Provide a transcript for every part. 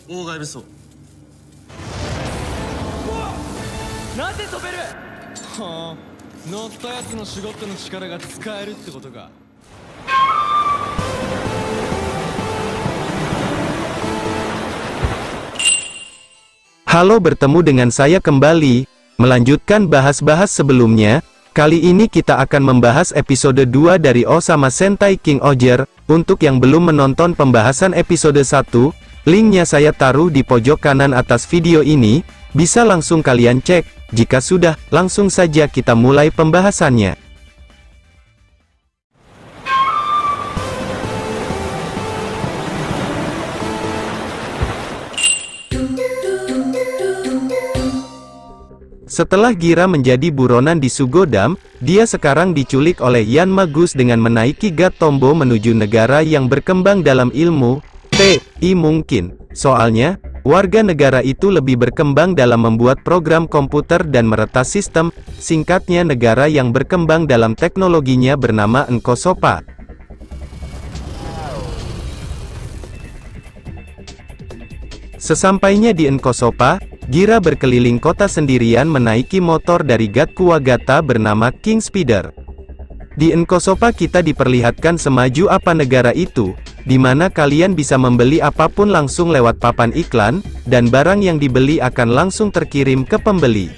大外武装。なぜ飛べる？はあ、乗ったやつのシュゴットの力が使えるってことか。Halo, bertemu dengan saya kembali. Melanjutkan bahas-bahas sebelumnya, kali ini kita akan membahas episode 2 dari Osama Sentai King Oger. Untuk yang belum menonton pembahasan episode 1, linknya saya taruh di pojok kanan atas video ini, bisa langsung kalian cek. Jika sudah, langsung saja kita mulai pembahasannya. Setelah Gira menjadi buronan di Sugodam, dia sekarang diculik oleh Yanma Gus dengan menaiki God Tombo menuju negara yang berkembang dalam ilmu TI mungkin. Soalnya, warga negara itu lebih berkembang dalam membuat program komputer dan meretas sistem, singkatnya negara yang berkembang dalam teknologinya bernama Nkosopa. Sesampainya di Nkosopa, Gira berkeliling kota sendirian menaiki motor dari God Kuwagata bernama King Speeder. Di Nkosopa kita diperlihatkan semaju apa negara itu, di mana kalian bisa membeli apapun langsung lewat papan iklan, dan barang yang dibeli akan langsung terkirim ke pembeli.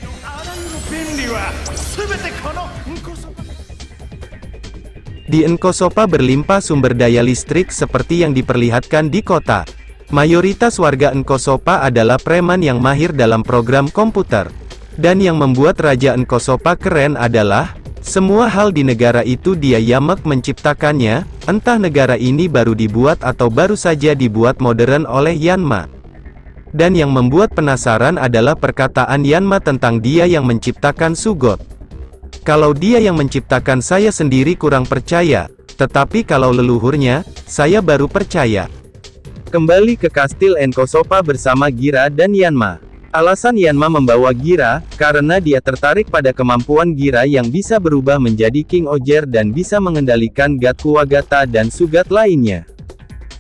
Di Nkosopa berlimpah sumber daya listrik seperti yang diperlihatkan di kota. Mayoritas warga Nkosopa adalah preman yang mahir dalam program komputer. Dan yang membuat Raja Nkosopa keren adalah, semua hal di negara itu dia Yamek menciptakannya, entah negara ini baru dibuat atau baru saja dibuat modern oleh Yanma. Dan yang membuat penasaran adalah perkataan Yanma tentang dia yang menciptakan Sugot. Kalau dia yang menciptakan saya sendiri kurang percaya, tetapi kalau leluhurnya, saya baru percaya. Kembali ke Kastil Nkosopa bersama Gira dan Yanma. Alasan Yanma membawa Gira, karena dia tertarik pada kemampuan Gira yang bisa berubah menjadi King Oger dan bisa mengendalikan God Kuwagata dan Sugat lainnya.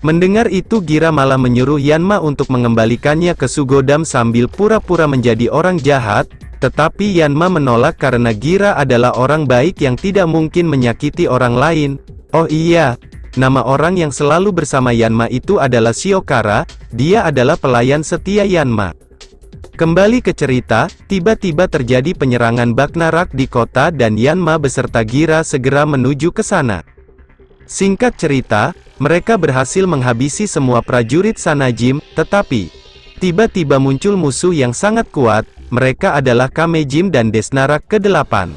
Mendengar itu Gira malah menyuruh Yanma untuk mengembalikannya ke Sugodam sambil pura-pura menjadi orang jahat, tetapi Yanma menolak karena Gira adalah orang baik yang tidak mungkin menyakiti orang lain. Oh iya, nama orang yang selalu bersama Yanma itu adalah Shiokara, dia adalah pelayan setia Yanma. Kembali ke cerita, tiba-tiba terjadi penyerangan Bagnarak di kota dan Yanma beserta Gira segera menuju ke sana. Singkat cerita, mereka berhasil menghabisi semua prajurit Sanajim, tetapi tiba-tiba muncul musuh yang sangat kuat, mereka adalah Kamejim dan Desnarak ke-8.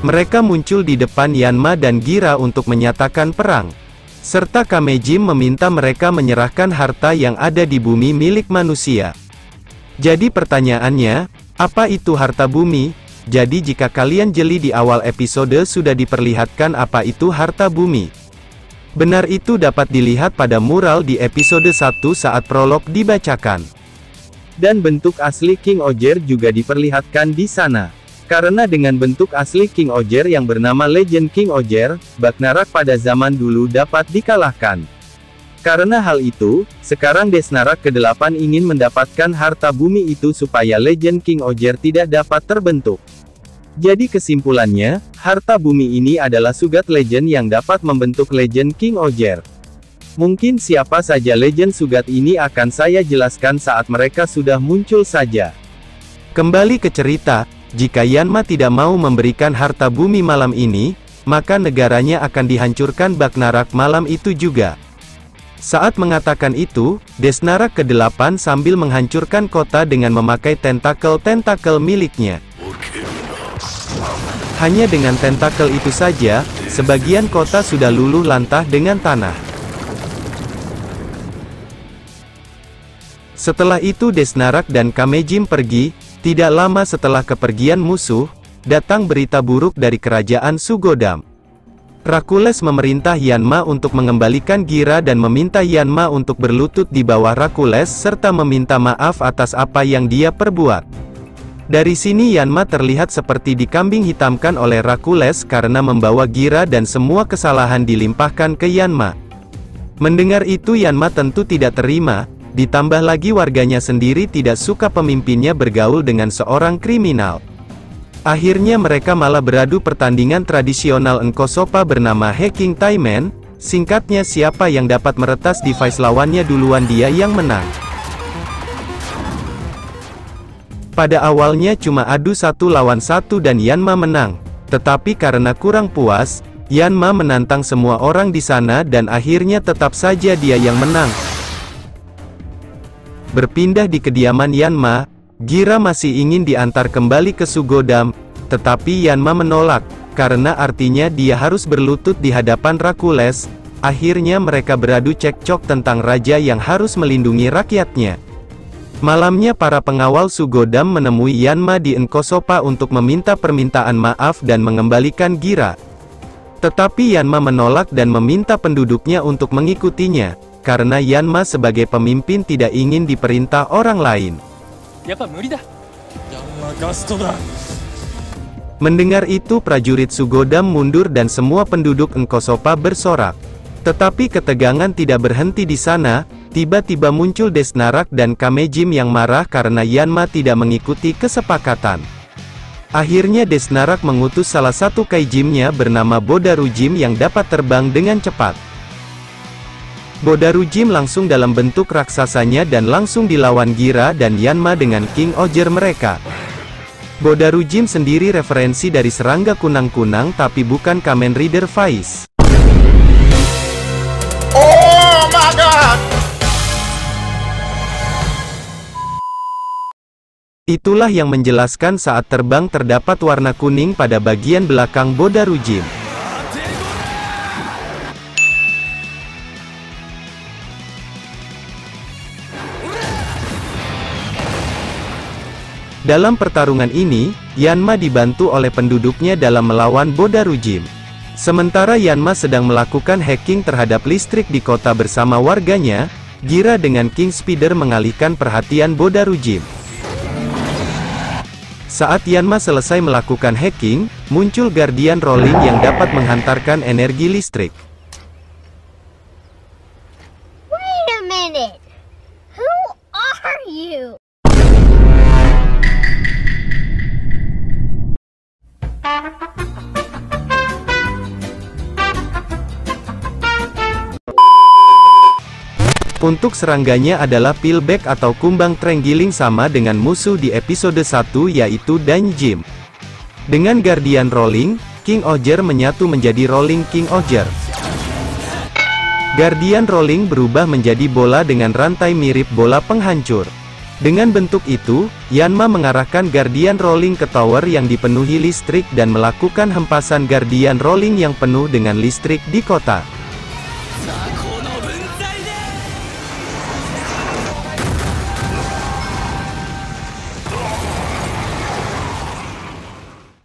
Mereka muncul di depan Yanma dan Gira untuk menyatakan perang. Serta Kamejim meminta mereka menyerahkan harta yang ada di bumi milik manusia. Jadi pertanyaannya, apa itu harta bumi? Jadi jika kalian jeli di awal episode sudah diperlihatkan apa itu harta bumi. Benar itu dapat dilihat pada mural di episode 1 saat prolog dibacakan. Dan bentuk asli King Oger juga diperlihatkan di sana. Karena dengan bentuk asli King Oger yang bernama Legend King Oger, Bagnarak pada zaman dulu dapat dikalahkan. Karena hal itu, sekarang Desnarak ke-8 ingin mendapatkan harta bumi itu supaya Legend King Oger tidak dapat terbentuk. Jadi kesimpulannya, harta bumi ini adalah Sugat Legend yang dapat membentuk Legend King Oger. Mungkin siapa saja Legend Sugat ini akan saya jelaskan saat mereka sudah muncul saja. Kembali ke cerita, jika Yanma tidak mau memberikan harta bumi malam ini, maka negaranya akan dihancurkan Bagnarak malam itu juga. Saat mengatakan itu, Desnarak ke-8 sambil menghancurkan kota dengan memakai tentakel-tentakel miliknya. Hanya dengan tentakel itu saja, sebagian kota sudah luluh lantah dengan tanah. Setelah itu Desnarak dan Kamejim pergi. Tidak lama setelah kepergian musuh, datang berita buruk dari kerajaan Sugodam. Rakules memerintah Yanma untuk mengembalikan Gira dan meminta Yanma untuk berlutut di bawah Rakules serta meminta maaf atas apa yang dia perbuat. Dari sini Yanma terlihat seperti dikambing hitamkan oleh Rakules karena membawa Gira dan semua kesalahan dilimpahkan ke Yanma. Mendengar itu Yanma tentu tidak terima, ditambah lagi warganya sendiri tidak suka pemimpinnya bergaul dengan seorang kriminal. Akhirnya mereka malah beradu pertandingan tradisional Enkosopa bernama Hacking Taimen, singkatnya siapa yang dapat meretas device lawannya duluan dia yang menang. Pada awalnya cuma adu 1 lawan 1 dan Yanma menang, tetapi karena kurang puas, Yanma menantang semua orang di sana dan akhirnya tetap saja dia yang menang. Berpindah di kediaman Yanma, Gira masih ingin diantar kembali ke Sugodam, tetapi Yanma menolak, karena artinya dia harus berlutut di hadapan Rakules. Akhirnya mereka beradu cekcok tentang raja yang harus melindungi rakyatnya. Malamnya para pengawal Sugodam menemui Yanma di Enkosopa untuk meminta permintaan maaf dan mengembalikan Gira. Tetapi Yanma menolak dan meminta penduduknya untuk mengikutinya, karena Yanma sebagai pemimpin tidak ingin diperintah orang lain. Mendengar itu prajurit Sugodam mundur dan semua penduduk Enkosopa bersorak. Tetapi ketegangan tidak berhenti di sana, tiba-tiba muncul Desnarak dan Kamejim yang marah karena Yanma tidak mengikuti kesepakatan. Akhirnya Desnarak mengutus salah satu kaijimnya bernama Bodarujim yang dapat terbang dengan cepat. Bodarujim langsung dalam bentuk raksasanya dan langsung dilawan Gira dan Yanma dengan King Oger mereka. Bodarujim sendiri referensi dari serangga kunang-kunang tapi bukan Kamen Rider Faiz. Oh my god! Itulah yang menjelaskan saat terbang terdapat warna kuning pada bagian belakang Bodarujim. Dalam pertarungan ini, Yanma dibantu oleh penduduknya dalam melawan Bodarujim. Sementara Yanma sedang melakukan hacking terhadap listrik di kota bersama warganya, Gira dengan King Spider mengalihkan perhatian Bodarujim. Saat Yanma selesai melakukan hacking, muncul Guardian Rolling yang dapat menghantarkan energi listrik. Wait a minute. Who are you? Untuk serangganya adalah Pillback atau kumbang terenggiling sama dengan musuh di episode 1 yaitu Danjim. Dengan Guardian Rolling, King Oger menyatu menjadi Rolling King Oger. Guardian Rolling berubah menjadi bola dengan rantai mirip bola penghancur. Dengan bentuk itu, Yanma mengarahkan Guardian Rolling ke tower yang dipenuhi listrik dan melakukan hempasan Guardian Rolling yang penuh dengan listrik di kota.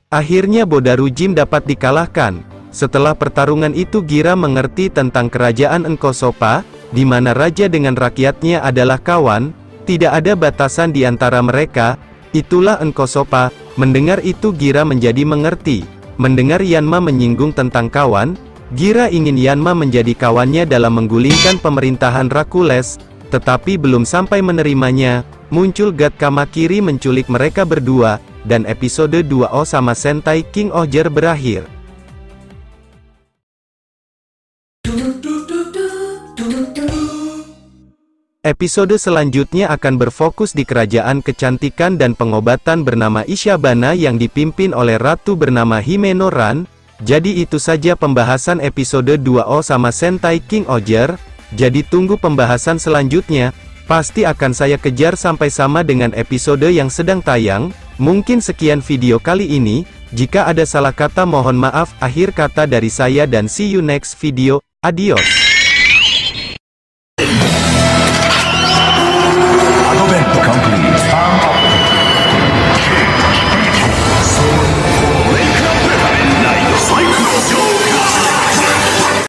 Akhirnya Bodarujim dapat dikalahkan. Setelah pertarungan itu Gira mengerti tentang kerajaan Enkosopa, di mana raja dengan rakyatnya adalah kawan, tidak ada batasan di antara mereka, itulah Enkosopa. Mendengar itu Gira menjadi mengerti. Mendengar Yanma menyinggung tentang kawan, Gira ingin Yanma menjadi kawannya dalam menggulingkan pemerintahan Rakules, tetapi belum sampai menerimanya, muncul God Kamakiri menculik mereka berdua, dan episode 2O sama Sentai King Oger berakhir. Episode selanjutnya akan berfokus di kerajaan kecantikan dan pengobatan bernama Ishabana yang dipimpin oleh ratu bernama Himeno Ran. Jadi itu saja pembahasan episode 2O sama Sentai King Oger. Jadi tunggu pembahasan selanjutnya. Pasti akan saya kejar sampai sama dengan episode yang sedang tayang. Mungkin sekian video kali ini. Jika ada salah kata mohon maaf. Akhir kata dari saya dan see you next video. Adios.